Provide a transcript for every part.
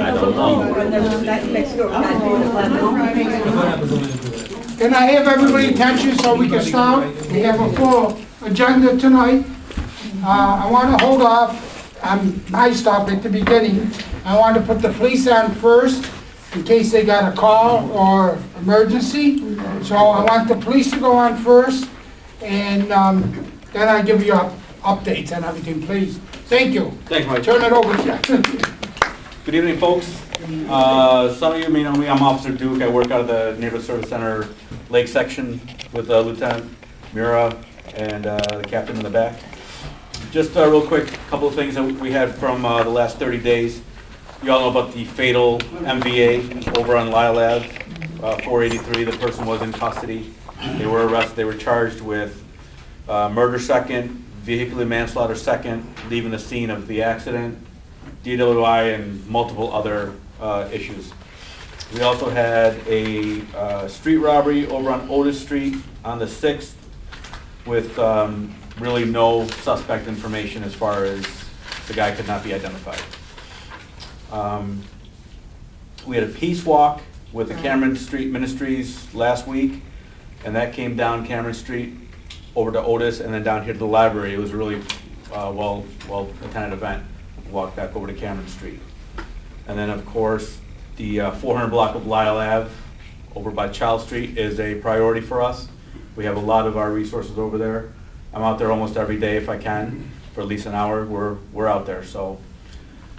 I don't know. Can I have everybody's attention so we can start? We have a full agenda tonight. I want to hold off on my stuff at the beginning. I want to put the police on first in case they got a call or emergency. So I want the police to go on first, and then I give you updates on everything, please. Thank you. Thanks, Mike. Turn it over to you. Good evening, folks. Some of you may know me. I'm Officer Duke. I work out of the Neighborhood Service Center Lake Section with Lieutenant Mira and the captain in the back. Just real quick, a couple of things that we had from the last 30 days. You all know about the fatal MVA over on Lyle Ave, 483. The person was in custody. They were arrested. They were charged with murder second, vehicular manslaughter second, leaving the scene of the accident, DWI, and multiple other issues. We also had a street robbery over on Otis Street on the 6th with really no suspect information as far as the guy could not be identified. We had a peace walk with the Cameron Street Ministries last week, and that came down Cameron Street over to Otis and then down here to the library. It was a really well attended event. Walked back over to Cameron Street. And then of course the 400 block of Lyle Ave over by Child Street is a priority for us. We have a lot of our resources over there. I'm out there almost every day if I can for at least an hour. We're out there. So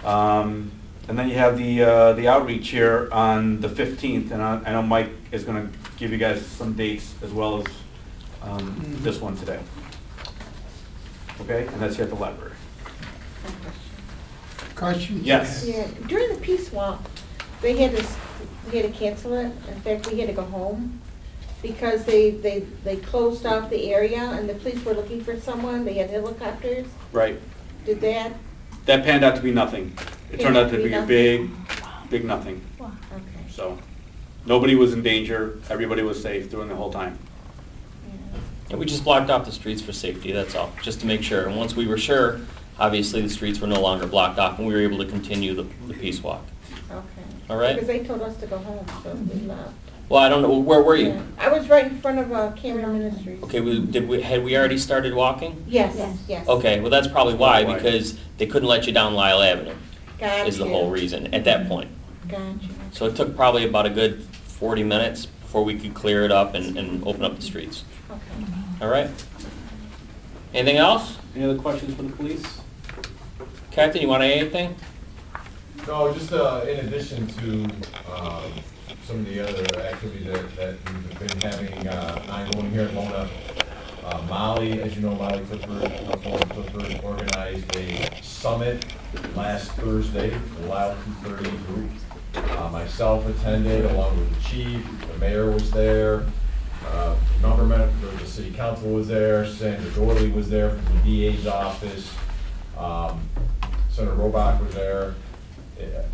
and then you have the outreach here on the 15th, and I know Mike is going to give you guys some dates as well as this one today. Okay, and that's here at the library. Questions? Yes. Yeah, during the peace walk, we had to cancel it. In fact, we had to go home because they closed off the area and the police were looking for someone. They had helicopters. Right. Did that? That panned out to be nothing. It turned out to be a big nothing. Okay. So nobody was in danger. Everybody was safe during the whole time. And we just blocked off the streets for safety, that's all, just to make sure. And once we were sure, obviously the streets were no longer blocked off and we were able to continue the peace walk. Okay. All right? Because they told us to go home, so we left. Well, I don't know, where were you? Yeah. I was right in front of Cameron Ministries. Okay, had we already started walking? Yes, yes. Okay, well that's probably why, Why? because they couldn't let you down Lyle Avenue, Gotcha. is the whole reason, at that point. Gotcha. So it took probably about a good 40 minutes before we could clear it up and open up the streets. Okay. All right? Anything else? Any other questions for the police? Captain, you want to add anything? No, just in addition to some of the other activities that we've been having ongoing here in LONA, Molly, as you know, Molly Clifford organized a summit last Thursday, the Lyle 230 group. Myself attended along with the chief, the mayor was there, the city council was there, Senator Dorley was there from the DA's office, Senator Robach was there.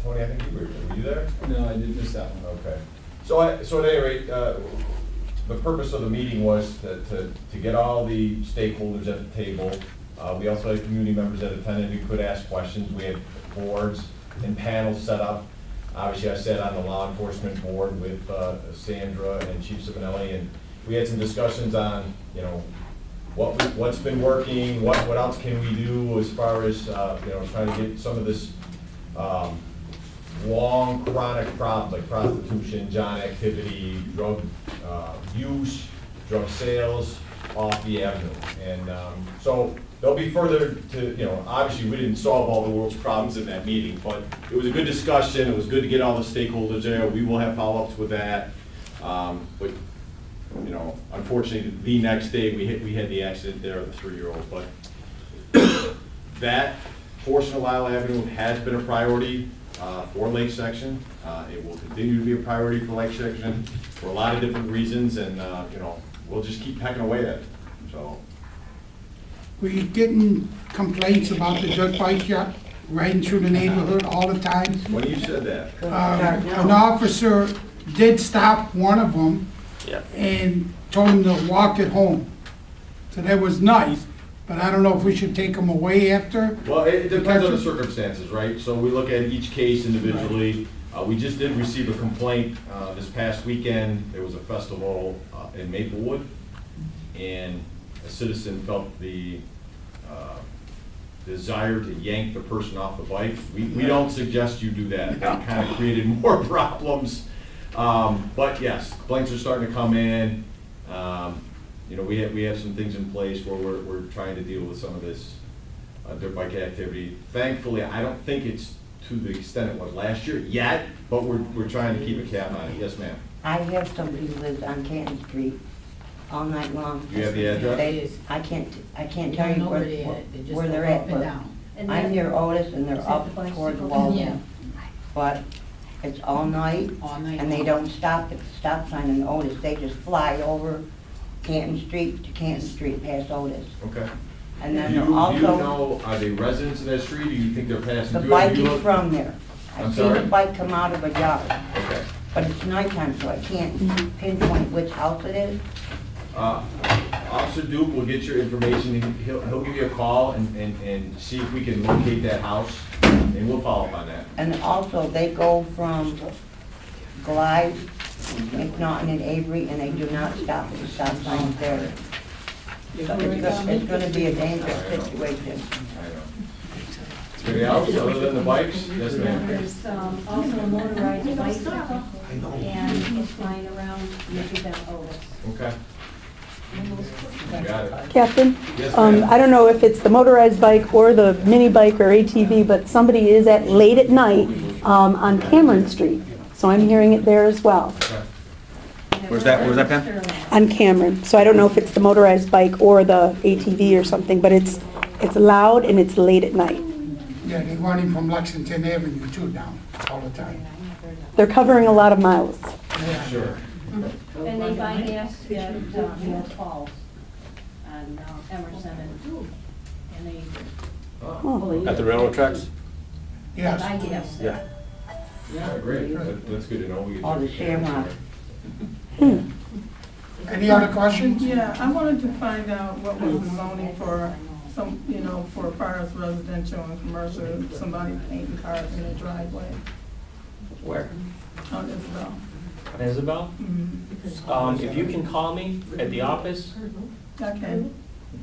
Tony, I think you were you there? No, I did miss that one. Okay. So at any rate, the purpose of the meeting was to get all the stakeholders at the table. We also had community members that attended who could ask questions. We had boards and panels set up. Obviously, I sat on the law enforcement board with Sandra and Chief Simonelli, and we had some discussions on, you know, what's been working, what else can we do as far as trying to get some of this long chronic problems like prostitution, John activity, drug use, drug sales off the avenue. And so there'll be further to, obviously we didn't solve all the world's problems in that meeting, but it was a good discussion. It was good to get all the stakeholders there. We will have follow-ups with that. But unfortunately, the next day we had the accident there of the 3-year-old. But that portion of Lyle Avenue has been a priority for Lake Section. It will continue to be a priority for Lake Section for a lot of different reasons, and we'll just keep pecking away at it. So We getting complaints about the dirt bike yet, riding through the neighborhood all the time. when you said that, An officer did stop one of them Yeah. and told him to walk it home. So that was nice, but I don't know if we should take them away after. Well, it depends on the circumstances, right? So we look at each case individually. We just did receive a complaint this past weekend. There was a festival in Maplewood, and a citizen felt the desire to yank the person off the bike. We don't suggest you do that. That kind of created more problems. But yes, complaints are starting to come in. You know, we have some things in place where we're trying to deal with some of this dirt bike activity. Thankfully, I don't think it's to the extent it was last year yet, but we're trying to keep a cap on it. Yes, ma'am. I have somebody who lives on Canton Street all night long. Do you have the address? I can't You tell don't you know where they at. They just where they're go at, up and but down. I'm near Otis and they're Is that up the bicycle? toward the wall. Yeah. But it's all night All night and they long. don't stop at the stop sign in Otis. They just fly over Canton Street to Canton Street past Otis. Okay. And then Do you also, know, are they residents of that street, or do you think they're passing the through? bike Have you is looked- from there. I'm I've seen the sorry? bike come out of a yard, Okay. but it's nighttime, so I can't pinpoint which house it is. Officer Duke will get your information. He'll give you a call and see if we can locate that house, and we'll follow up on that. And also, they go from Glide, McNaughton and Avery, and they do not stop at the stop signs there. So it's gonna be a dangerous situation. I know. Anybody else, other than the bikes? Yes, ma'am. There's also a motorized bicycle, and it's flying around Michigan Otis. Okay. Got it. Captain, Yes, ma'am. I don't know if it's the motorized bike or the mini bike or ATV, but somebody is at late at night on Cameron Street. So I'm hearing it there as well, Okay. Where's that, Pam? on Cameron. So I don't know if it's the motorized bike or the ATV or something, but it's loud and it's late at night. Yeah, they're running from Lexington Avenue too down all the time. They're covering a lot of miles. Yeah. Sure. And they bypass at North Falls on Emerson and they, Oh. At the railroad tracks? Yes. I guess. Yeah. Yeah, great. That's good to know. We get All the your- shamrock. Any other questions? Yeah, I wanted to find out what was the zoning for some, for far as residential and commercial, somebody painting cars in their driveway Where? on Isabel. Isabel? If you can call me at the office, Okay,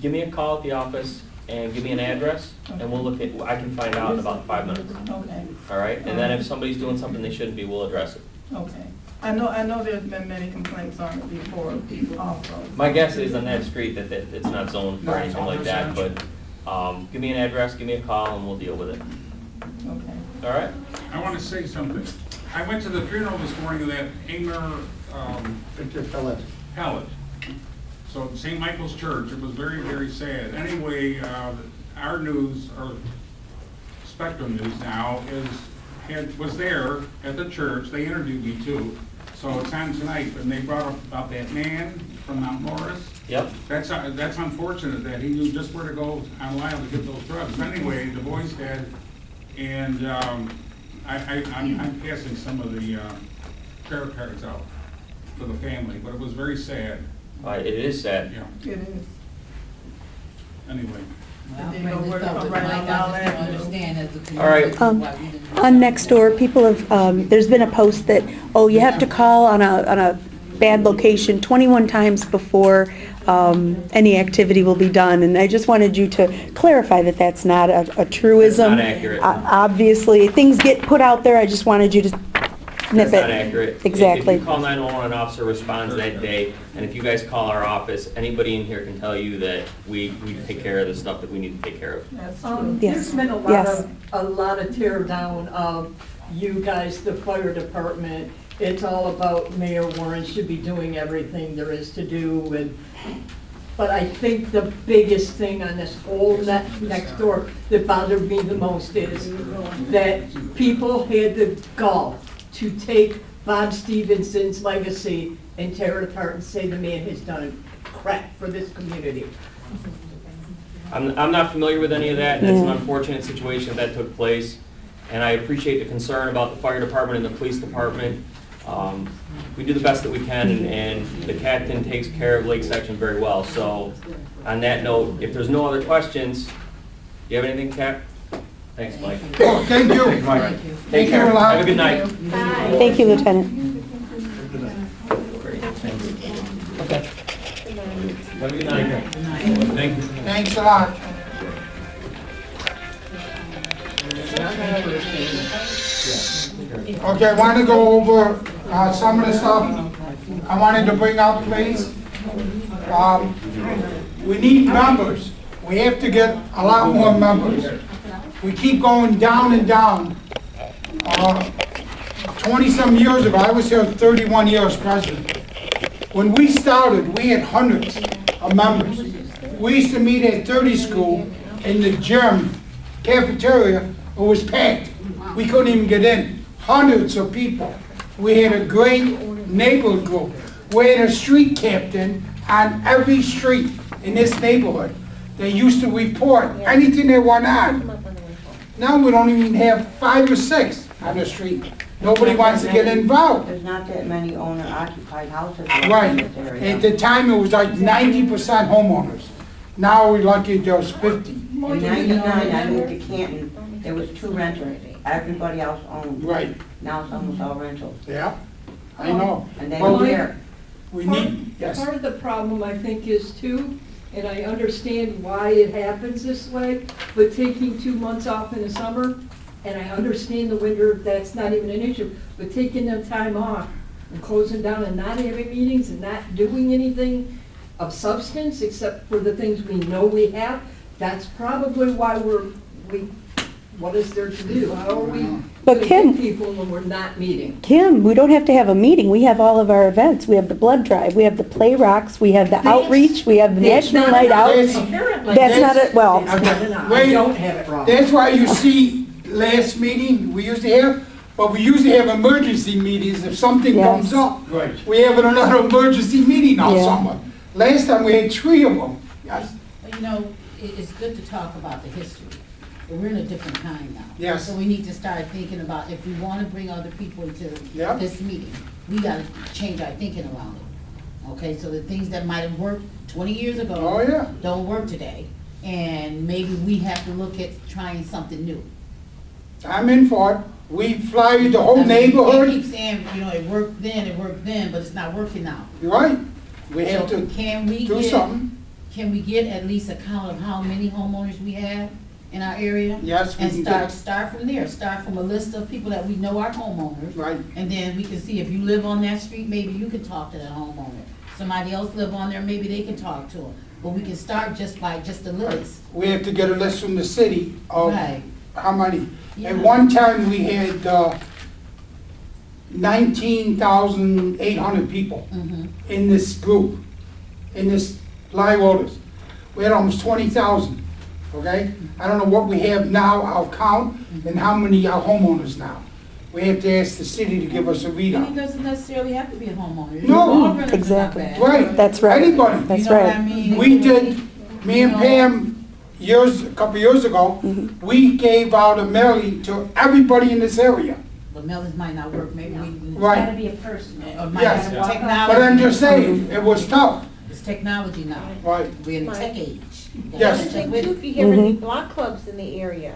give me a call at the office and give me an address, and we'll look at, I can find out in about 5 minutes. okay, All right? And then if somebody's doing something they shouldn't be, we'll address it. okay. I know there's been many complaints on it before also. My guess is on that street that it's not zoned for anything like that, but give me an address, give me a call, and we'll deal with it. Okay. All right? I want to say something. I went to the funeral this morning of that Amer, Victor Pellet. Pellet. So at St. Michael's Church, it was very, very sad. Anyway, our news, or Spectrum News now, was there at the church. They interviewed me too. So it's on tonight, and they brought up about that man from Mount Morris. Yep. That's unfortunate that he knew just where to go online to get those drugs. Anyway, the boy's dead, and I'm passing some of the prayer cards out for the family, but it was very sad. It is sad. Yeah. It is. Anyway. Did they know where to come right on Mile Avenue? Understand as a community. All right. why we didn't- On Nextdoor, people have, there's been a post that, you have to call on a bad location 21 times before any activity will be done. And I just wanted you to clarify that that's not a truism. That's not accurate. Obviously, things get put out there. I just wanted you to nip That's it. not accurate. Exactly. If you call 911, an officer responds that day, and if you guys call our office, anybody in here can tell you that we take care of the stuff that we need to take care of. That's true. Yes. There's been Yes. a lot of tear down of you guys, the fire department. It's all about Mayor Warren should be doing everything there is to do, but I think the biggest thing on this whole next door that bothered me the most is that people had the gall to take Bob Stevenson's legacy and tear it apart and say the man has done crap for this community. I'm not familiar with any of that, and it's an Yeah. unfortunate situation that took place, and I appreciate the concern about the fire department and the police department. we do the best that we can, and the captain takes care of Lake Section very well. So on that note, if there's no other questions, you have anything, Cap? Thanks, Mike. Oh, thank you. Thanks, Mike. Thank Take you care. a lot. Have a good night. Thank you, Lieutenant. Great, thanks. Have a good night. Thank you. Thanks a lot. Okay, I want to go over some of the stuff I wanted to bring up, please. We need members. We have to get a lot more members. We keep going down and down. 20-some years ago, I was here 31 years president. When we started, we had hundreds of members. We used to meet at 30 school in the gym cafeteria. It was packed. We couldn't even get in. Hundreds of people. We had a great neighborhood group. We had a street captain on every street in this neighborhood. They used to report anything that went on. Now we don't even have 5 or 6 on the street. Nobody wants to get involved. There's not that many owner-occupied houses Right. in this area. At the time, it was like 90% homeowners. Now we're lucky there's 50. In '99, I moved to Canton, there was 2 renters. Everybody else owned. Right, Now it's almost all rentals. yeah, I know. And they Well, live here. We need, yes, Part of the problem, I think, is too, and I understand why it happens this way, but taking 2 months off in the summer, and I understand the winter, that's not even an issue, but taking the time off and closing down and not having meetings and not doing anything of substance except for the things we know we have, that's probably why what is there to do? How are we But gonna Kim- get people when we're not meeting? Kim, we don't have to have a meeting. We have all of our events. We have the blood drive, we have the play rocks, we have the outreach, we have the That's National not Night Out. That's- Apparently, That's not it, well, It's not enough. I Wait. don't have it wrong. that's why you see last meeting we used to have, but we usually have emergency meetings if something Yes. comes up. Right. We have another emergency meeting all Yeah. summer. Last time we had 3 of them, yes. But you know, it's good to talk about the history. But we're in a different time now. Yes. So we need to start thinking about if we want to bring other people into Yeah. this meeting, we got to change our thinking around it. Okay, so the things that might have worked 20 years ago. Oh, yeah. Don't work today. And maybe we have to look at trying something new. I'm in for it. We fly the I whole mean, They neighborhood. keep saying, you know, it worked then, but it's not working now. You're right. We have So to can we do get- something. Can we get at least a count of how many homeowners we have in our area? Yes, we And can start, get, start from there, start from a list of people that we know are homeowners. right. And then we can see if you live on that street, maybe you can talk to that homeowner. Somebody else live on there, maybe they can talk to them. But we can start just by just a list. We have to get a list from the city of Right. how many. Yeah. At one time, we had 19,800 people Mhm. in this group, in this live voters. We had almost 20,000, okay? I don't know what we have now, I'll count, and how many are homeowners now. We have to ask the city to give us a And it readout. doesn't necessarily have to be a homeowner. No. All renters are not Exactly. bad. Right. That's right. Anybody. That's You know what I right. mean? We did, me and You know, Pam, a couple years ago, we gave out a mailing to everybody in this area. The mailings might not work, maybe we. Right. Gotta be a person. Or might Yes. have But technology. I'm just saying, it was tough, It's technology now. right? We're in the tech age. You gotta Yes. check Think with too, it. if you have any Mhm. block clubs in the area,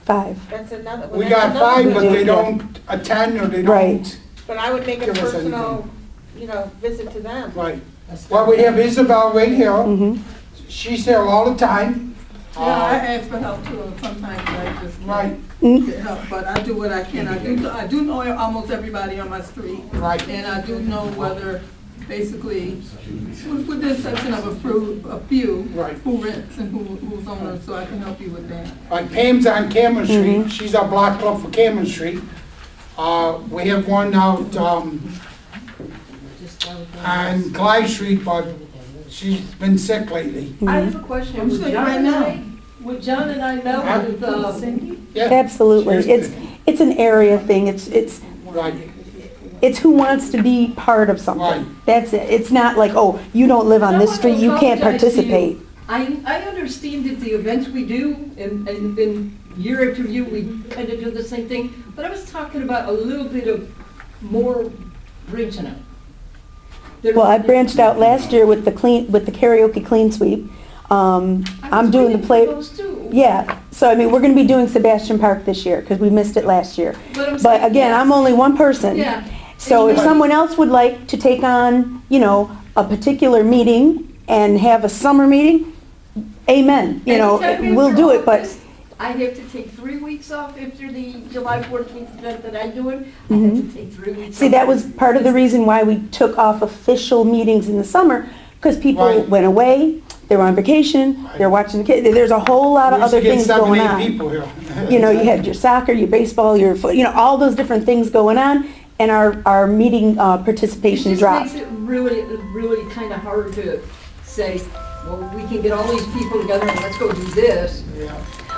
5. that's another. We that's got another 5, but good- they Yeah. don't attend or they Right. don't, But I would make a Give us personal, visit to them. right. Let's Well, start we have Isabel right here, Mm-hmm. she's here all the time. Yeah, I ask for help too, and sometimes I just Right, can't get help, but I do what I can. I do know almost everybody on my street. right. And I do know whether, basically, with the exception of a few, Right. who rents and who's owners, so I can help you with that. Like Pam's on Cameron Street, she's our block club for Cameron Street. We have one out, Just start with that. on Clyde Street, but she's been sick lately. I have a question. I'm Would sick John right and now. would John and I met with, Cindy? Yeah, Absolutely. Seriously. It's an area thing. right. It's who wants to be part of Right. something. That's it. It's not like, oh, you don't live on this street, you can't apologize to you. participate. I understand that the events we do, and year after year, we kind of do the same thing, but I was talking about a little bit of more branching out. Well, I branched out last year with the karaoke clean sweep. I'm doing the play. Those too. Yeah, so I mean, we're gonna be doing Sebastian Park this year, because we missed it last year. But I'm But saying, again, yes. I'm only one person. Yeah. So if And- someone else would like to take on, a particular meeting and have a summer meeting, amen, Anytime we'll after do it, but, August, I have to take 3 weeks off after the July 14th event that I'm doing. I have to take 3 weeks off. see, that was part of the reason why we took off official meetings in the summer, because people Right. went away, they were on vacation, they're watching the kids, there's a whole lot of We used to other get things 7, going 8 on. people here. You had your soccer, your baseball, your, all those different things going on, and our meeting participation It dropped. just makes it really, really kind of hard to say, well, we can get all these people together and let's go do this.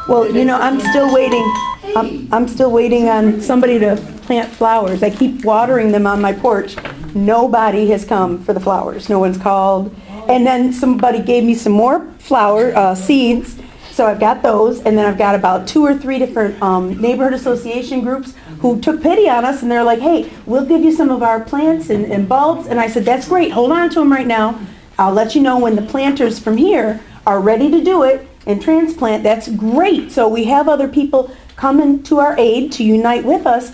Well, I'm still waiting, I'm still waiting on somebody to plant flowers. I keep watering them on my porch. Nobody has come for the flowers. No one's called. And then somebody gave me some more flower seeds, so I've got those. And then I've got about 2 or 3 different neighborhood association groups who took pity on us, and they're like, hey, we'll give you some of our plants and bulbs. And I said, that's great, hold on to them right now. I'll let you know when the planters from here are ready to do it and transplant. That's great. So we have other people coming to our aid to unite with us,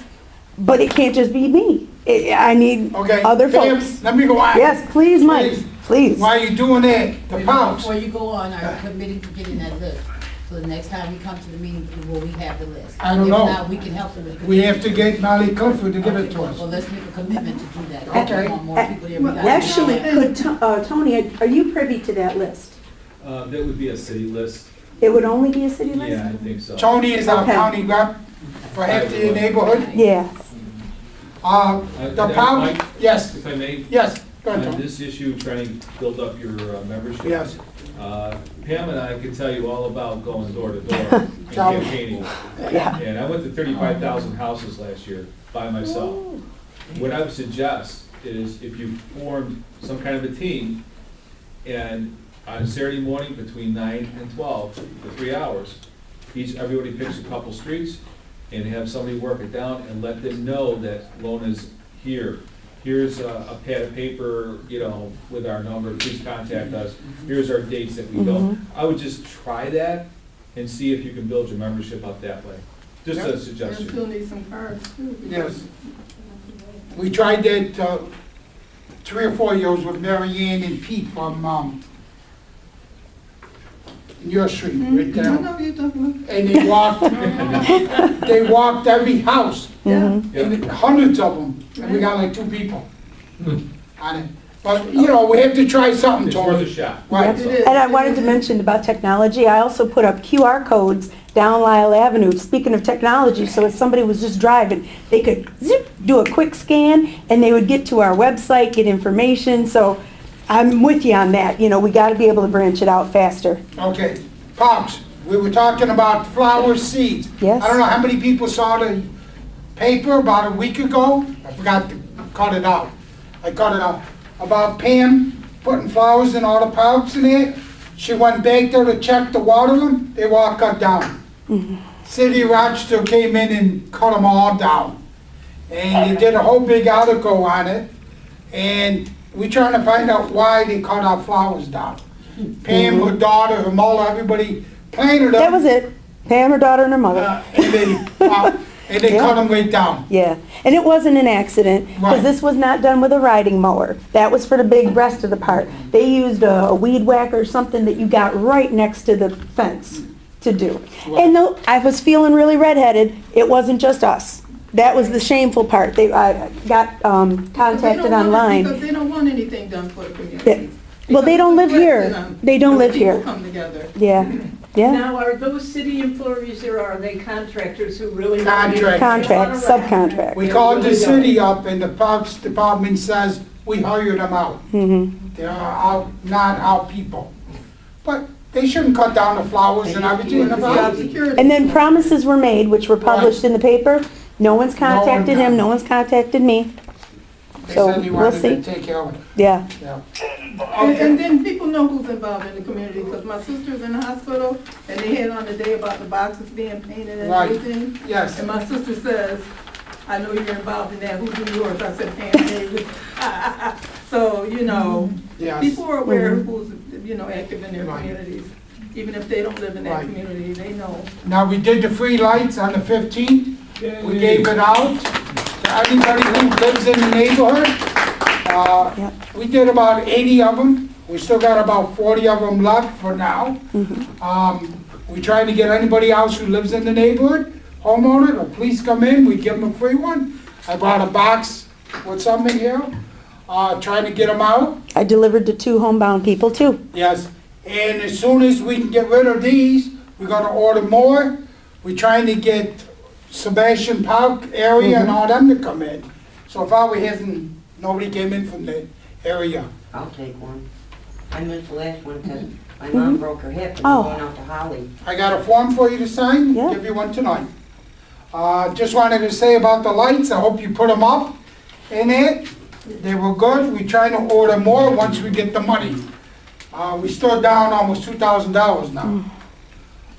but it can't just be me. I need Okay, other Pam, folks. let me go on. Yes, please, Mike, please. While you doing that, the pounds. Before you go on, are you committed to getting that list? So the next time we come to the meeting, will we have the list? I don't know. If not, we can help them with the We have to get Molly Clifford to give it to Well, us. let's make a commitment to do that. Okay. We want more people there. We gotta- Actually, Tony, are you privy to that list? That would be a city list. It would only be a city list? Yeah, I think so. Tony is our Okay. county rep for half the neighborhood. Yes. The That pounds, might- yes, If I may, yes, go ahead, on Tony. this issue, trying to build up your membership. Yes. Pam and I can tell you all about going door to door and Tell me. campaigning. Yeah. And I went to 35,000 houses last year by myself. What I would suggest is if you formed some kind of a team, and on Saturday morning between 9 and 12, for 3 hours, everybody picks a couple streets, and have somebody work it down and let them know that LONA's here. Here's a pad of paper, with our number, please contact us. Here's our dates that we go. I would just try that and see if you can build your membership up that way. Just a You suggestion. still need some cards too. Yes. We tried that 3 or 4 years with Mary Ann and Pete from your street, right I there. know you're talking And they walked every house, Mhm. and hundreds of them, and we got like 2 people on it. But, we have to try something, It's worth a Tony. shot. Right. It is. And I wanted to mention about technology, I also put up QR codes down Lyle Avenue, speaking of technology, so if somebody was just driving, they could zip, do a quick scan, and they would get to our website, get information, so I'm with you on that, we gotta be able to branch it out faster. Okay, Pops, we were talking about flower seeds. Yes. I don't know how many people saw the paper about a week ago. I forgot to cut it out. I cut it out. About Pam putting flowers in all the parks and there. She went back there to check to water them. They were all cut down. City of Rochester came in and cut them all down. And they did a whole big article on it. And we're trying to find out why they cut our flowers down. Pam, her daughter, her mother, everybody planted them. That was it, Pam, her daughter, and her mother. And they Yeah. cut them right down. Yeah, and it wasn't an accident, because Right. this was not done with a riding mower. That was for the big rest of the part. They used a weed whacker or something that you got right next to the fence to do. And though I was feeling really redheaded, it wasn't just us. That was the shameful part. I got contacted online. Because they don't want anything done for the Yeah. community. Well, they don't live here. They don't live People here. come together. Yeah, yeah. Now, are those city employees or are they contractors who really? Contract. Contract, subcontract. We called the city up and the Parks Department says we hired them out. They're not our people. But they shouldn't cut down the flowers and everything in the Job park. security. And then promises were made, which were published in the paper. No one's contacted him, no one's contacted me. They So, said they we'll wanted see. to take care of it. Yeah. Yeah. And then people know who's involved in the community, because my sister's in the hospital, and they had on the day about the boxes being painted and Right. everything. Yes. And my sister says, I know you're involved in that, who do yours? I said Pam Davis. So, you know, Yes. people are aware of who's, you know, active in their Right. communities. Even if they don't live in that Right. community, they know. Now, we did the free lights on the 15th. We gave it out to anybody who lives in the neighborhood. Yep. We did about 80 of them. We still got about 40 of them left for now. We trying to get anybody else who lives in the neighborhood, homeowner, or please come in, we give them a free one. I brought a box with some in here, trying to get them out. I delivered to 2 homebound people too. Yes, and as soon as we can get rid of these, we're gonna order more. We're trying to get Sebastian Park area and all them to come in. So far, we haven't, nobody came in from the area. I'll take one. I missed the last one because my mom broke her hip and Oh. going out to Holly. I got a form for you to sign, Yeah. give you one tonight. Just wanted to say about the lights, I hope you put them up in it. They were good, we're trying to order more once we get the money. We still down almost $2,000 now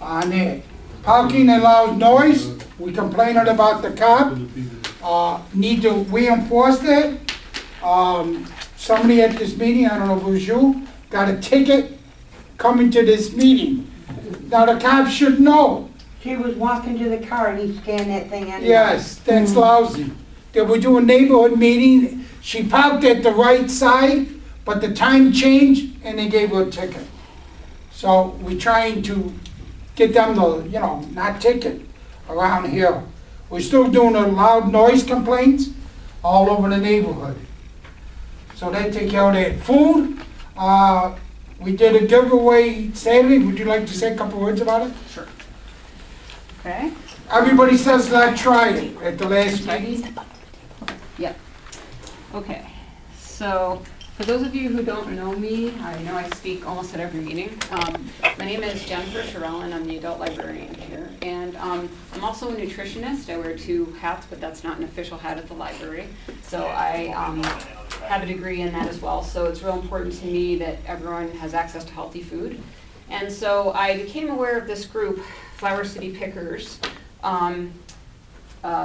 on it. Parking and loud noise, we complained about the cop. Need to reinforce that. Somebody at this meeting, I don't know if it was you, got a ticket coming to this meeting. Now the cop should know. She was walking to the car and he scanned that thing in. Yes, that's lousy. They were doing a neighborhood meeting, she parked at the right side, but the time changed and they gave her a ticket. So we're trying to get them to, you know, not ticket around here. We're still doing a loud noise complaints all over the neighborhood. So they take care of that. Food, we did a giveaway Saturday, would you like to say a couple words about it? Sure. Okay. Everybody says not try it at the last meeting. Yep. Okay. So, for those of you who don't know me, I know I speak almost at every meeting. My name is Jennifer Sherrell, and I'm the adult librarian here. And I'm also a nutritionist. I wear 2 hats, but that's not an official hat at the library. So I have a degree in that as well. So it's real important to me that everyone has access to healthy food. And so I became aware of this group, Flower City Pickers,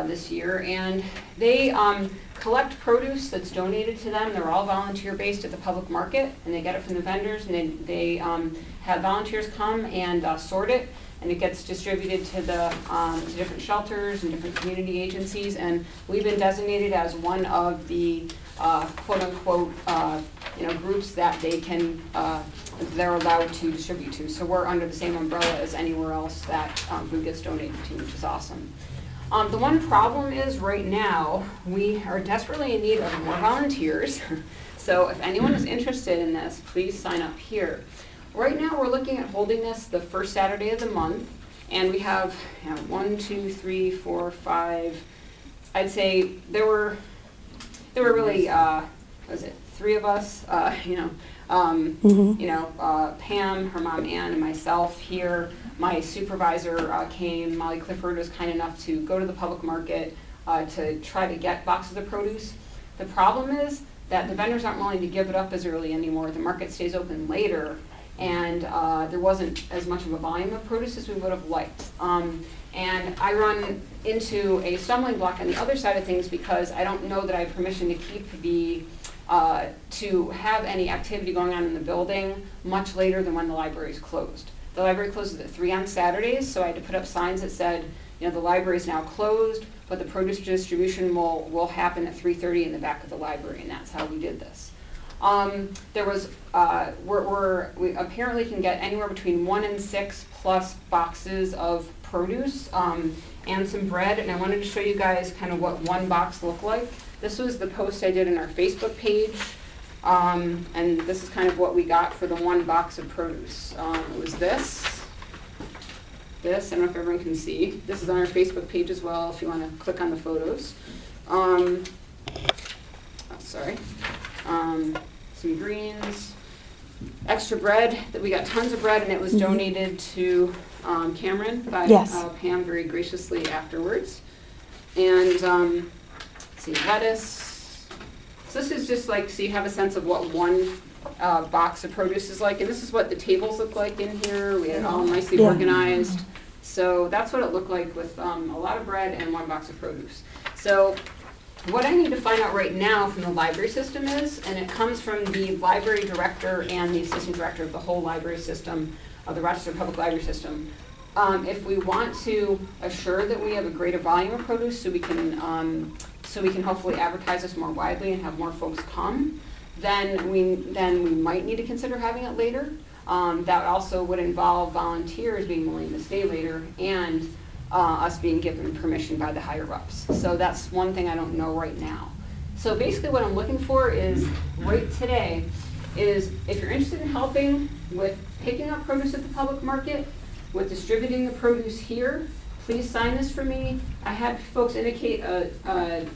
this year, and they collect produce that's donated to them. They're all volunteer-based at the public market, and they get it from the vendors, and they have volunteers come and sort it, and it gets distributed to the to different shelters and different community agencies, and we've been designated as one of the quote-unquote groups that they can they're allowed to distribute to. So we're under the same umbrella as anywhere else that food gets donated to, which is awesome. The one problem is right now, we are desperately in need of more volunteers. So if anyone is interested in this, please sign up here. Right now, we're looking at holding this the first Saturday of the month. And we have 1, 2, 3, 4, 5, I'd say there were really, was it 3 of us, Pam, her mom Ann, and myself here. My supervisor came, Molly Clifford was kind enough to go to the public market to try to get boxes of produce. The problem is that the vendors aren't willing to give it up as early anymore. The market stays open later, and there wasn't as much of a volume of produce as we would have liked. And I run into a stumbling block on the other side of things because I don't know that I have permission to keep to have any activity going on in the building much later than when the library is closed. The library closes at 3 on Saturdays, so I had to put up signs that said, the library is now closed, but the produce distribution will happen at 3:30 in the back of the library, and that's how we did this. There was, we apparently can get anywhere between 1 and 6 plus boxes of produce and some bread, and I wanted to show you guys kind of what one box looked like. This was the post I did in our Facebook page. And this is kind of what we got for the one box of produce. It was this, I don't know if everyone can see. This is on our Facebook page as well if you want to click on the photos. Some greens, extra bread, that we got tons of bread, and it was donated to Cameron by Pam very graciously afterwards. And see, lettuce. So this is just like, so you have a sense of what one box of produce is like. And this is what the tables look like in here. We had it all nicely organized. So that's what it looked like with a lot of bread and one box of produce. So what I need to find out right now from the library system is, and it comes from the library director and the assistant director of the whole library system, of the Rochester Public Library System, if we want to assure that we have a greater volume of produce so we can hopefully advertise this more widely and have more folks come, then we might need to consider having it later. That also would involve volunteers being willing to stay later and us being given permission by the higher ups. So that's one thing I don't know right now. So basically what I'm looking for is, right today, is if you're interested in helping with picking up produce at the public market, with distributing the produce here, please sign this for me. I had folks indicate a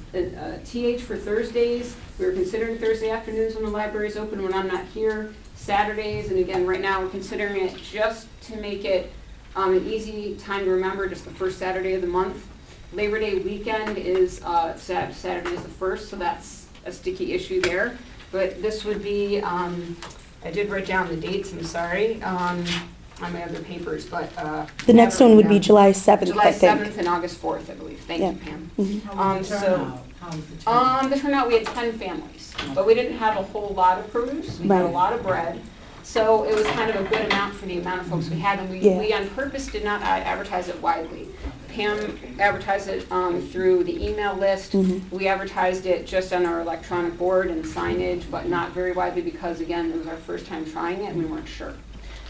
TH for Thursdays. We were considering Thursday afternoons when the library is open when I'm not here. Saturdays, and again, right now we're considering it just to make it an easy time to remember, just the first Saturday of the month. Labor Day weekend is, Saturday is the 1st, so that's a sticky issue there. But this would be, I did write down the dates, I'm sorry, on my other papers, but. The next one would be July 7th, July I think. 7th and August 4th, I believe. Thank you, Pam. The turnout, we had 10 families, but we didn't have a whole lot of produce. We had a Right. lot of bread. So it was kind of a good amount for the amount of folks we had, and we on purpose did not advertise it widely. Pam advertised it through the email list. We advertised it just on our electronic board and signage, but not very widely because, again, it was our first time trying it and we weren't sure.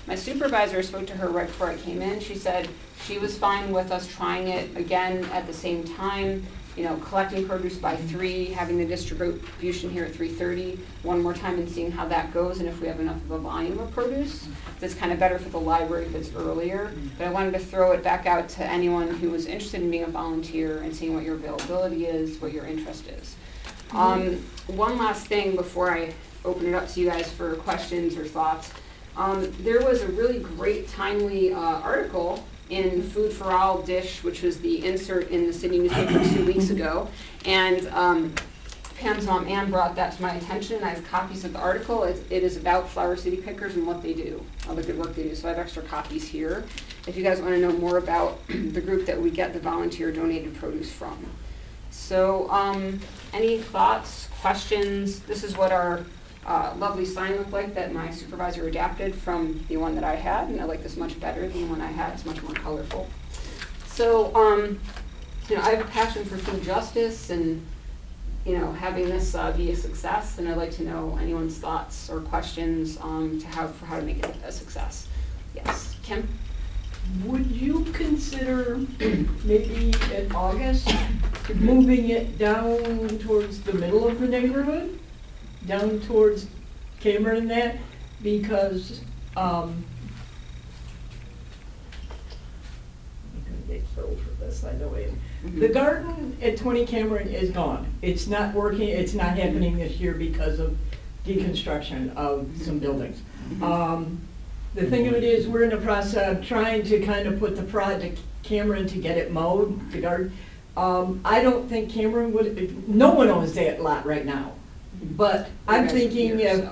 My supervisor, spoke to her right before I came in. She said she was fine with us trying it again at the same time, collecting produce by 3, having the distribution here at 3:30, one more time and seeing how that goes and if we have enough of a volume of produce. That's kind of better for the library if it's earlier. But I wanted to throw it back out to anyone who was interested in being a volunteer and seeing what your availability is, what your interest is. One last thing before I open it up to you guys for questions or thoughts. There was a really great, timely article in Food for All Dish, which was the insert in the city newspaper 2 weeks ago. And Pam's mom, Ann, brought that to my attention. I have copies of the article. It is about Flower City Pickers and what they do, all the good work they do. So I have extra copies here if you guys want to know more about the group that we get the volunteer donated produce from. So any thoughts, questions? This is what our lovely sign looked like that my supervisor adapted from the one that I had, and I like this much better than the one I had. It's much more colorful. So, I have a passion for food justice and, having this be a success, and I'd like to know anyone's thoughts or questions for how to make it a success. Yes, Kim? Would you consider maybe in August moving it down towards the middle of the neighborhood? Down towards Cameron and that, because, I'm gonna get killed for this, I know it. The garden at 20 Cameron is gone. It's not working, it's not happening this year because of deconstruction of some buildings. The thing of it is, we're in the process of trying to kind of put the project Cameron to get it mowed, the garden. I don't think Cameron would, no one owns that lot right now. But I'm thinking if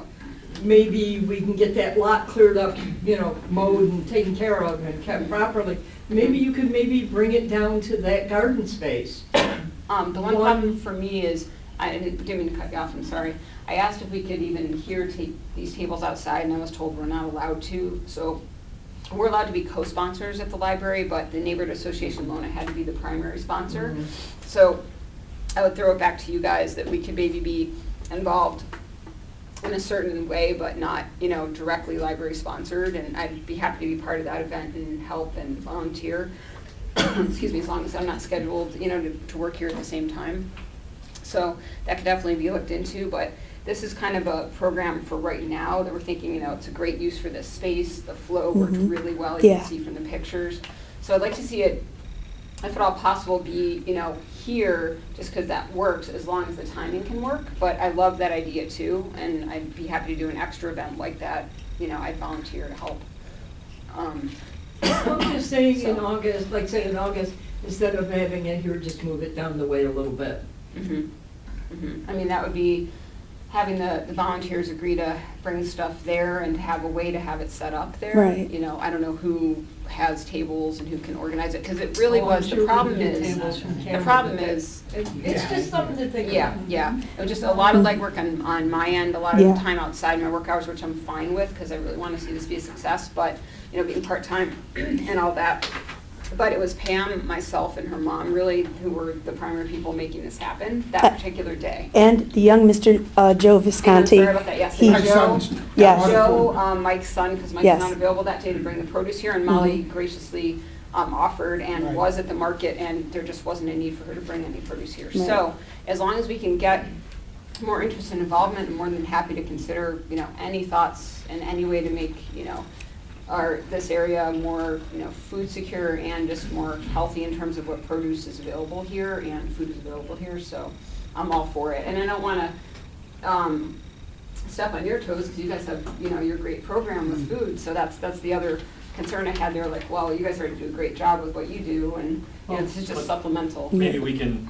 maybe we can get that lot cleared up, mowed and taken care of and kept properly. Maybe you could bring it down to that garden space. The one problem for me is, I didn't mean to cut you off, I'm sorry. I asked if we could even here take these tables outside, and I was told we're not allowed to. So we're allowed to be co-sponsors at the library, but the Neighborhood Association LONA had to be the primary sponsor. So I would throw it back to you guys that we could maybe be involved in a certain way, but not, directly library sponsored, and I'd be happy to be part of that event and help and volunteer, excuse me, as long as I'm not scheduled, to work here at the same time. So that could definitely be looked into, but this is kind of a program for right now that we're thinking, it's a great use for this space. The flow worked really well, you can see from the pictures. So I'd like to see it, if at all possible, be, here, just because that works, as long as the timing can work. But I love that idea too, and I'd be happy to do an extra event like that. I'd volunteer to help. I'm just saying in August, like say in August, instead of having it here, just move it down the way a little bit. I mean, that would be, having the volunteers agree to bring stuff there and to have a way to have it set up there. Right. You know, I don't know who has tables and who can organize it, because it really Oh, I'm was, sure the we problem can get is, tables from the Cameron, problem but is, It's just something to think yeah, about. yeah. It was just a lot of legwork on my end, a lot of Yeah. time outside my work hours, which I'm fine with, because I really want to see this be a success, but, you know, being part-time and all that. But it was Pam, myself, and her mom really who were the primary people making this happen that particular day. And the young Mr. Joe And Visconti. sorry about that, yes. He- My Joe, son's- Yes. Joe, Mike's son, because Mike's Yes. not available that day to bring the produce here, and Molly graciously offered and Right. was at the market, and there just wasn't a need for her to bring any produce here. Right. So, as long as we can get more interest and involvement, I'm more than happy to consider, you know, any thoughts and any way to make, you know, this area more, you know, food secure and just more healthy in terms of what produce is available here and food is available here. So I'm all for it. And I don't want to step on your toes, because you guys have, you know, your great program with food. So that's the other concern I had there. Like, well, you guys already do a great job with what you do, and you know, this is just supplemental. Maybe we can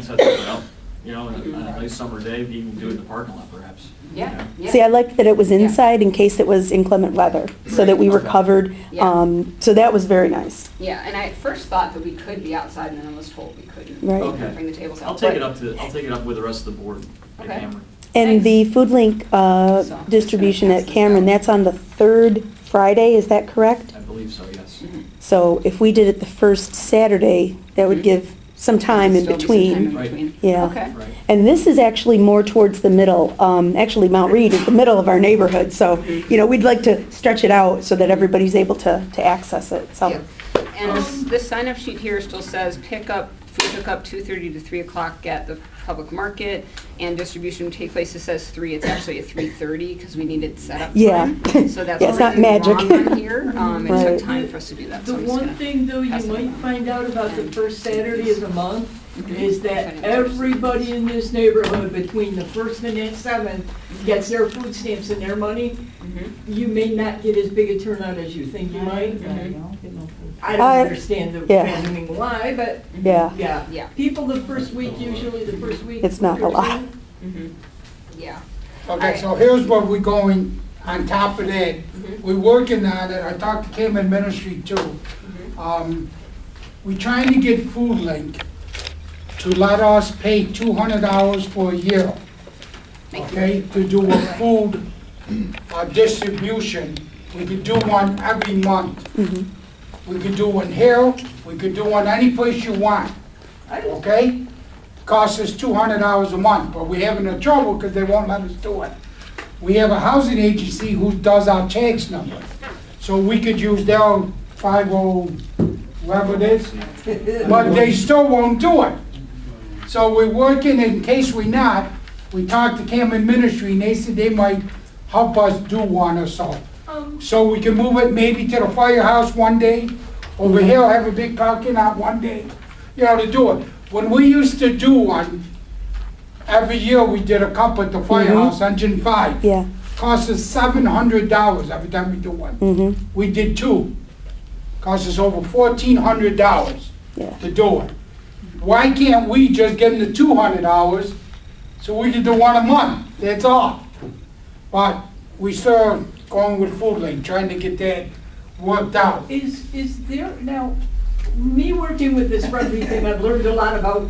set something up, you know, on a nice summer day, even do it in the parking lot perhaps. Yeah, yeah. See, I liked that it was inside in case it was inclement weather, so that we were Okay. covered. Yeah. So that was very nice. Yeah, and I first thought that we could be outside, and then I was told we couldn't. Right. Okay. Bring the tables out. I'll take But- it up with the rest of the board at Okay. Cameron. And the Food Link So, distribution just at gonna Cameron, pass that's on the third Friday, is that correct? I believe so, yes. So if we did it the first Saturday, that would give some time in Still be some time between. in Right. between. Yeah. Okay. Right. And this is actually more towards the middle. Actually, Mount Reed is the middle of our neighborhood, so, you know, we'd like to stretch it out so that everybody's able to access it, so. Yeah. And this sign-up sheet here still says food pickup 2:30 to 3 o'clock at the public market, and distribution take place, it says 3, it's actually at 3:30, because we needed setup Yeah. time. So that's Yeah, it's not already magic. wrong on here. It Right. took time for us to do that, The so I'm just one gonna. thing, though, you pass it might along. find out about the first Saturday of the month is that Mhm. everybody in this neighborhood between the 1st and the 7th gets their food stamps and their money. Mhm. You may not get as big a turnout as you think you might. I don't I- understand the yeah. reasoning why, but Yeah. yeah. Yeah. People the first week, usually the first week. It's not a lot. Mhm. Yeah. Okay, so here's what we're going on top of that. We're working on it. I talked to Cayman Ministry too. We're trying to get Food Link to let us pay $200 for a year. Okay, to do a food distribution. We could do one every month. We could do one here, we could do one any place you want. Okay? Costs us $200 a month, but we're having a trouble because they won't let us do it. We have a housing agency who does our tax number. So we could use their 50, whatever it is, but they still won't do it. So we're working, in case we're not, we talked to Cameron Ministry, and they said they might help us do one or so. So we can move it maybe to the firehouse one day, over here, have a big parking lot one day, you know, to do it. When we used to do one, every year we did a couple at the firehouse, Engine 5. Yeah. Cost us $700 every time we do one. We did 2. Cost us over $1,400 Yeah. to do it. Why can't we just give them the $200 so we can do one a month? That's all. But we still going with Food Link, trying to get that worked out. Is there, now, me working with this rugby thing, I've learned a lot about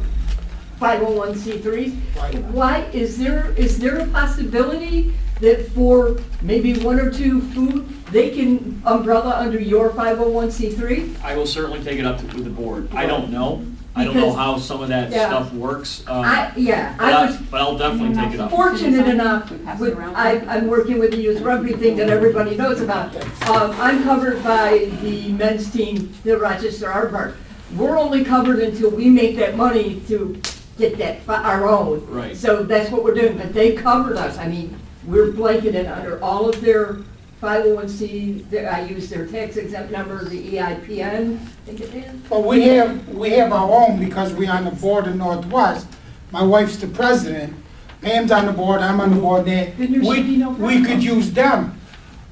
501c3s. Right. Why, is there a possibility that for maybe 1 or 2 food, they can umbrella under your 501c3? I will certainly take it up with the board. I don't know. I don't know Because- how some of that Yeah. stuff works. I was But I'll definitely take it up. fortunate enough, Pass it with, around. I'm working with the youth rugby thing that everybody knows about. I'm covered by the men's team, the Rochester Aardvark. We're only covered until we make that money to get that, our own. Right. So that's what we're doing, but they covered us. I mean, we're blanketed under all of their 501c, I use their tax exempt number, the EIPN, I think it is. But we have our own because we're on the board of Northwest. My wife's the president. Pam's on the board, I'm on the board there. Then there should be no We problem. could use them.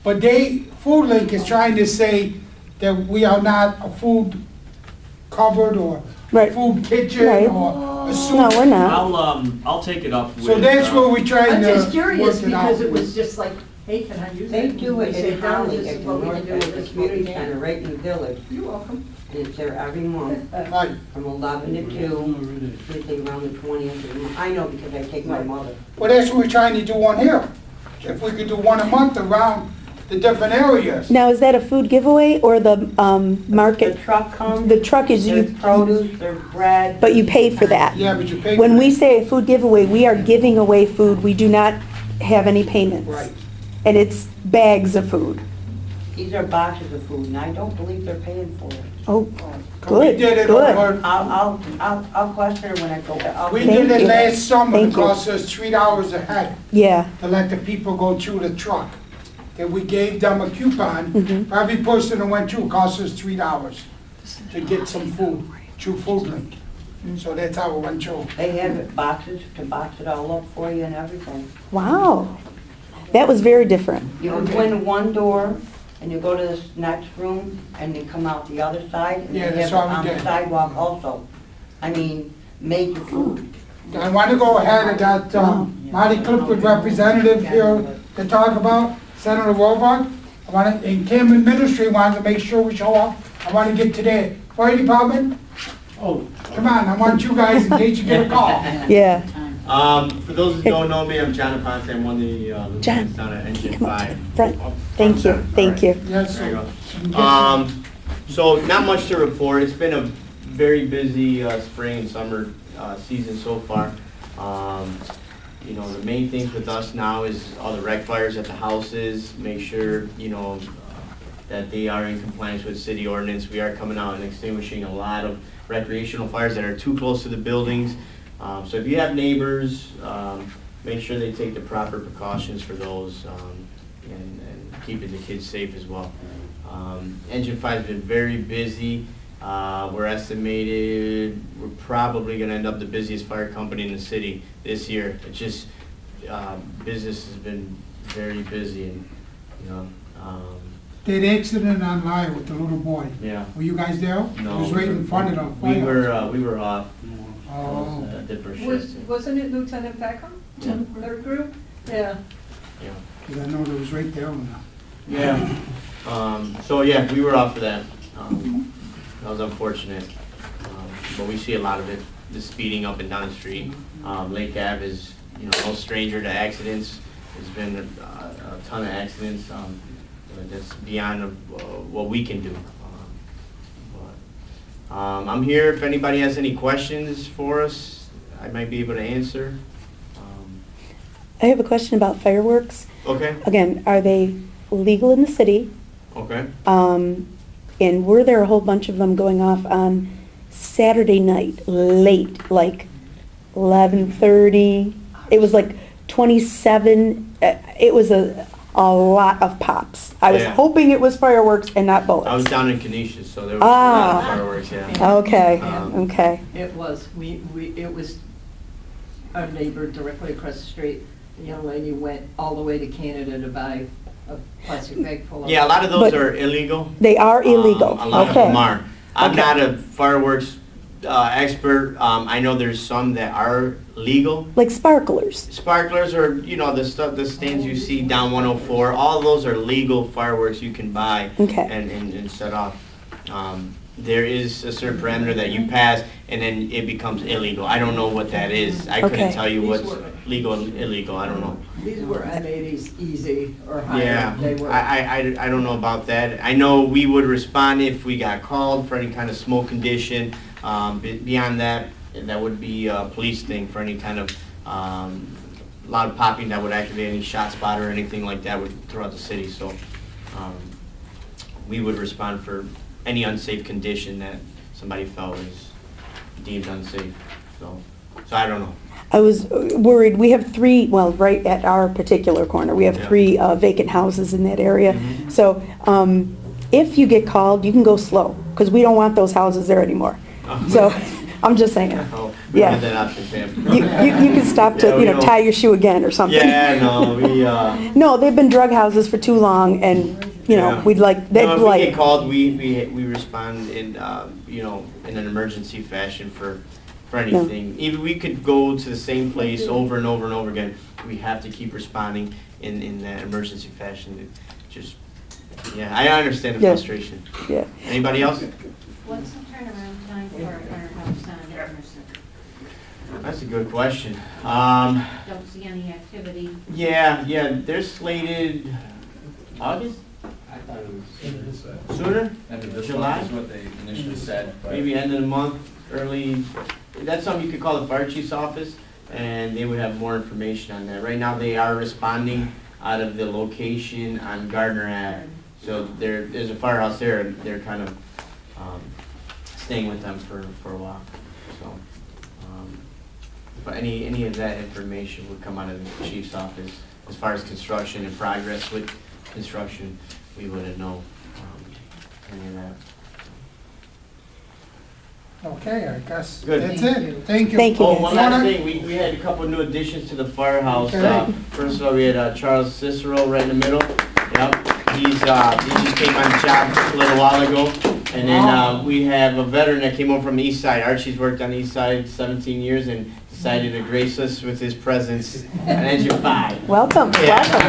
But Food Link is trying to say that we are not a food cupboard or Right. food kitchen Right. or assume. No, we're not. I'll take it up with. So that's where we try I'm to just curious work it out. because it was just like, hey, can I use it? They do it They say, in "No, Holly this at is the what we North, can do, at this the is what we community can." center right in the village. You're welcome. It's there every month, Right. from 11 to 2, usually around the 20th. I know because I take my mother. Well, that's what we're trying to do one here. If we could do one a month around the different areas. Now, is that a food giveaway or the The market? truck comes. The truck is There's you, produce, there's bread. but you pay for that. Yeah, but you pay. When for we it. say a food giveaway, we are giving away food. We do not have any payments. Right. And it's bags of food. These are boxes of food, and I don't believe they're paying for it. Oh, We good, did it good. over, I'll question her when I go back. we Thank did it you. last summer. It Thank you. cost us $3 a head Yeah, to let the people go through the truck. Then we gave them a coupon. Mhm. For every person that went through, it cost us $3 to get some food through Food Link. So that's how it went through. They have it boxes to box it all up for you and everything. wow. That was very different. You can go in one door, and you go to this next room, and you come out the other side, and they Yeah, have that's it what we on the did. sidewalk also. I mean, major food. I want to go ahead and that Marty Clifford representative here to talk about, Senator Roebuck. I want to, and Kim Ministry wanted to make sure we show up. I want to get to the fire department. Oh, Come on, I want you guys in case you get a call. Yeah. for those who don't know me, I'm John Aponte. I'm one of the John, lieutenants down at Engine Come on to 5. the front. Thank you, thank you. Yes, There you sir. go. So not much to report. It's been a very busy spring and summer season so far. You know, the main things with us now is all the rec fires at the houses, make sure, you know, that they are in compliance with city ordinance. We are coming out and extinguishing a lot of recreational fires that are too close to the buildings. So if you have neighbors, make sure they take the proper precautions for those and keeping the kids safe as well. Engine 5 has been very busy. We're estimated, we're probably gonna end up the busiest fire company in the city this year. It's just, business has been very busy and, you know, That accident on Lyle with the little boy. yeah. Were you guys there? No. It was right in front of the We fire. we were off. Oh. It was a different shift. Wasn't it Lieutenant Peckham? Yeah. Third group? Yeah. Yeah. Because I know it was right there when Yeah. So yeah, we were off for that. That was unfortunate. But we see a lot of it, the speeding up and down the street. Lake Ave is, you know, no stranger to accidents. There's been a ton of accidents. But that's beyond what we can do. I'm here if anybody has any questions for us. I might be able to answer. I have a question about fireworks. Okay. Again, are they legal in the city? Okay. And were there a whole bunch of them going off on Saturday night, late, like 11:30? It was like 27, it was a lot of pops. I was Yeah. hoping it was fireworks and not bullets. I was down in Canisius, so there was a lot of Ah. fireworks, yeah. Okay, Um, okay. It was, it was our neighbor directly across the street. The young lady went all the way to Canada to buy a plastic bag full of. Yeah, a lot of those But- are illegal. They are illegal, A lot of okay. them are. I'm Okay. not a fireworks expert. I know there's some that are legal. Like sparklers. Sparklers or, you know, the stuff, the stands you see down 104, all of those are legal fireworks you can buy Okay. and set off. There is a certain parameter that you pass and then it becomes illegal. I don't know what that is. I couldn't Okay. tell you These what's were- legal and illegal. I don't know. These were M80s easy or higher. Yeah, They were. I don't know about that. I know we would respond if we got called for any kind of smoke condition. Beyond that, that would be a police thing for any kind of loud popping that would activate any shot spot or anything like that throughout the city. So we would respond for any unsafe condition that somebody felt was deemed unsafe. So I don't know. I was worried, we have three, well, right at our particular corner, we have Yeah. three vacant houses in that area. Mhm. So if you get called, you can go slow, because we don't want those houses there anymore. So, I'm just saying. Oh, we Yeah. had that option, Sam. You can stop to, Yeah, we don't- tie your shoe again or something. Yeah, no, we. No, they've been drug houses for too long, and, Yeah. we'd like, they'd No, if we like. get called, we respond in, you know, in an emergency fashion for for anything. Even we could go to the same place over and over and over again. We have to keep responding in that emergency fashion. It just, yeah, I understand the frustration. Yeah. Anybody else? What's the turnaround time for a firehouse on Emerson? That's a good question. Don't see any activity. Yeah, they're slated August? I thought it was Sooner? end of this July? month is what they initially said. But Maybe end of the month, early. That's something you could call the fire chief's office, and they would have more information on that. Right now, they are responding out of the location on Gardner Ave. So there's a firehouse there, and they're kind of staying with them for a while. So, but any of that information would come out of the chief's office. As far as construction and progress with construction, we wouldn't know any of that. Okay, I guess Good. that's it. Thank you. Thank you. Oh, one last thing, we had a couple new additions to the firehouse. Okay. First of all, we had Charles Cicero right in the middle. Yep, he just came on the job a little while ago. And then we have a veteran that came over from the east side. Archie's worked on the east side 17 years and decided to grace us with his presence on Engine 5. Welcome, welcome.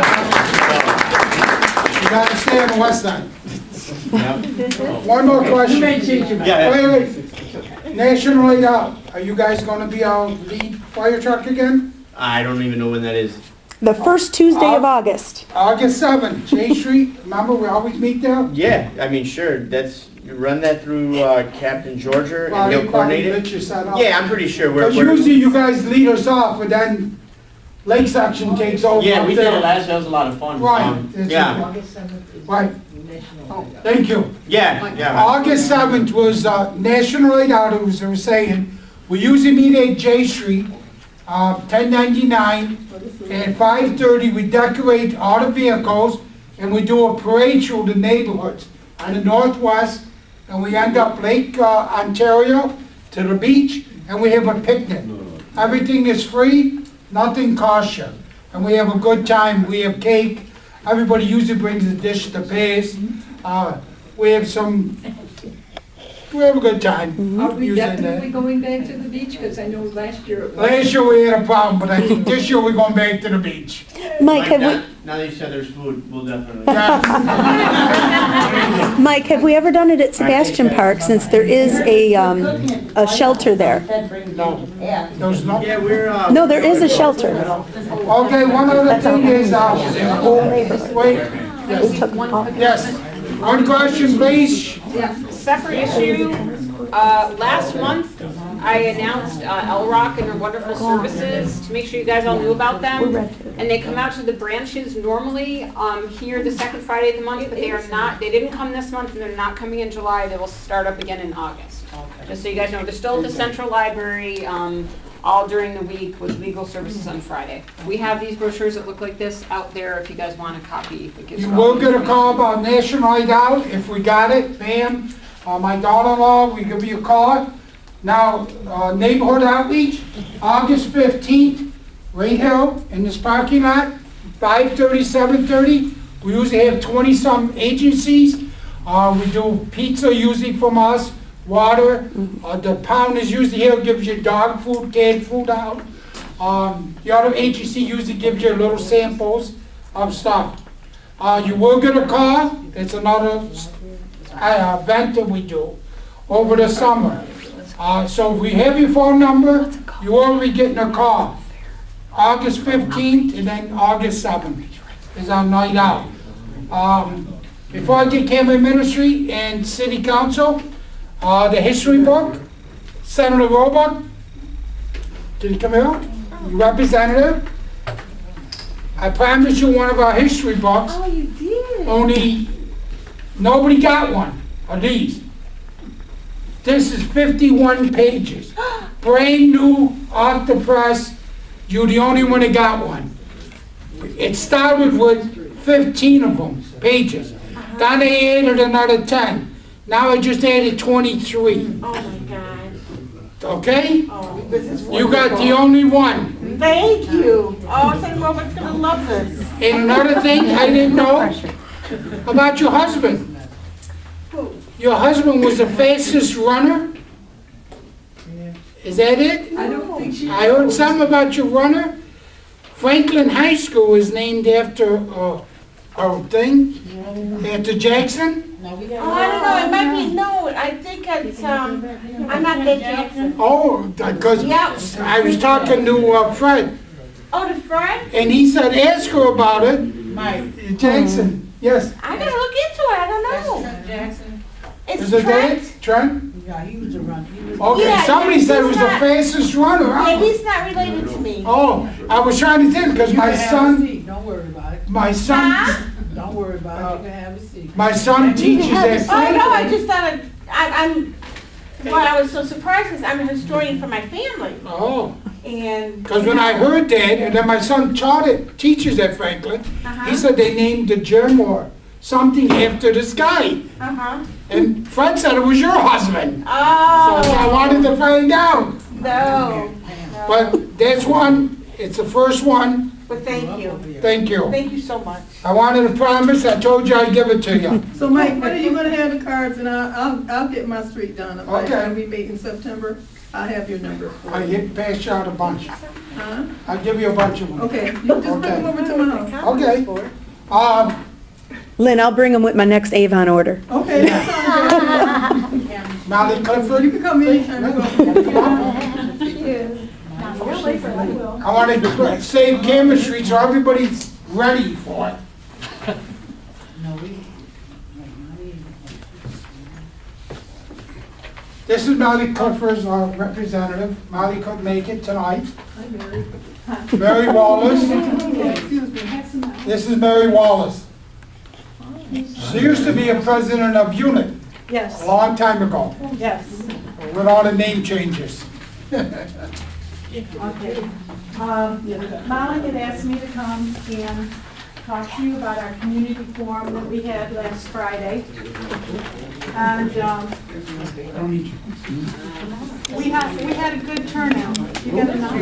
You gotta stay on the west side. Yep. One more question. Yeah. Wait. National Night Out, are you guys gonna be our lead fire truck again? I don't even know when that is. The first Tuesday of August. August 7th, J Street, remember we always meet there? Yeah, I mean, sure, you run that through Captain Georgia Well, and they he'll probably coordinate let it? you set up. Yeah, I'm pretty sure. Because usually you guys lead us off, and then Lake Section takes over. Yeah, up we did there. it last, that was a lot of fun. Right. Yeah, Right. Oh, thank you. yeah. August 7th was National Night Out, as I was saying. We usually meet at J Street, 1099, and 5:30 we decorate all the vehicles, and we do a parade through the neighborhoods on the northwest, and we end up Lake Ontario to the beach, and we have a picnic. Everything is free, nothing costs you, and we have a good time. We have cake. Everybody usually brings a dish to pass. We have a good time. Are we using that. definitely going back to the beach? Because I know last year it was. Last year we had a problem, but I think this year we're going back to the beach. Mike, have we, Now that you said there's food, we'll definitely. Mike, have we ever done it at Sebastian Park, since there is a shelter there? No. There's no. Yeah, we're. No, there is a shelter. Okay, one other thing is, wait, yes. One question, please. Separate issue, last month, I announced L Rock and their wonderful services to make sure you guys all knew about them. And they come out to the branches normally here the second Friday of the month, but they didn't come this month and they're not coming in July. They will start up again in August. Just so you guys know, they're still at the Central Library all during the week with legal services on Friday. We have these brochures that look like this out there if you guys want a copy. You will get a call about National Night Out, if we got it, bam. My daughter-in-law, we give you a call. Now, neighborhood outreach, August 15th, Ray Hill, in this parking lot, 5:30, 7:30. We usually have 20-some agencies. We do pizza usually from us, water. The Pounders usually here gives you dog food, canned food out. The other agency usually gives you little samples of stuff. You will get a call. It's another event that we do over the summer. So if we have your phone number, you will be getting a call. August 15th and then August 7th is our night out. Before I get Campbell Ministry and City Council, the history book, Senator Roebuck, did he come here? Representative? I promised you one of our history books. Oh, you did? Only nobody got one of these. This is 51 pages. Brand new, off the press. You're the only one that got one. It started with 15 of them, pages. Then they added another 10. Now I just added 23. Oh my God. Okay? Oh, this is You got the only one. Thank you. Oh, I think Robert's gonna love this. And another thing I didn't know about your husband. Your husband was the fastest runner Is that it? I don't think she. I heard something about your runner. Franklin High School is named after, a thing, after Jackson? No, we Oh, got. I don't know, it might be, no, I think it's, I'm not that Jackson. Oh, because Yep. I was talking to Fred, Oh, the front? and he said, ask her about it. Mike. Jackson, yes. I gotta look into it, I don't know. Trent Jackson. It's Is it Trent? that, Trent? Yeah, he was a run. He was. Okay, Yeah, somebody yeah, said it he's was the not- fastest runner. Yeah, he's not related to me. Oh, I was trying to think, because You my can have a son, seat. Don't worry about it. my son, Huh? Don't worry about it. You can have a seat. my son teaches at Oh, no, I Franklin. just thought, I'm, well, I was so surprised, because I'm a historian for my family, Oh, and. because when I heard that, and then my son teaches at Franklin, Uh-huh. he said they named the gym or something after this guy. Uh-huh. And Fred said it was your husband. So Oh. I wanted to find out. No. But that's one, it's the first one. But thank you. Thank you. Thank you so much. I wanted to promise, I told you I'd give it to you. So Mike, when are you gonna have the cards, and I'll get my street done. Okay. When we meet in September, I'll have your number for I you. hit pass you out a bunch. Huh? I'll give you a bunch of them. Okay, you just bring them over to my house. Okay. Lynn, I'll bring them with my next Avon order. Okay, that sounds good. Molly Clifford. You can come anytime you want. I want to save chemistry so everybody's ready for it. No, we. This is Molly Clifford's representative. Molly couldn't make it tonight. Mary Wallace. Excuse me. This is Mary Wallace. She used to be a president of UNIT a Yes, long time ago, yes. with all the name changes. Okay. Molly had asked me to come and talk to you about our community forum that we had last Friday. And we had a good turnout. You got enough?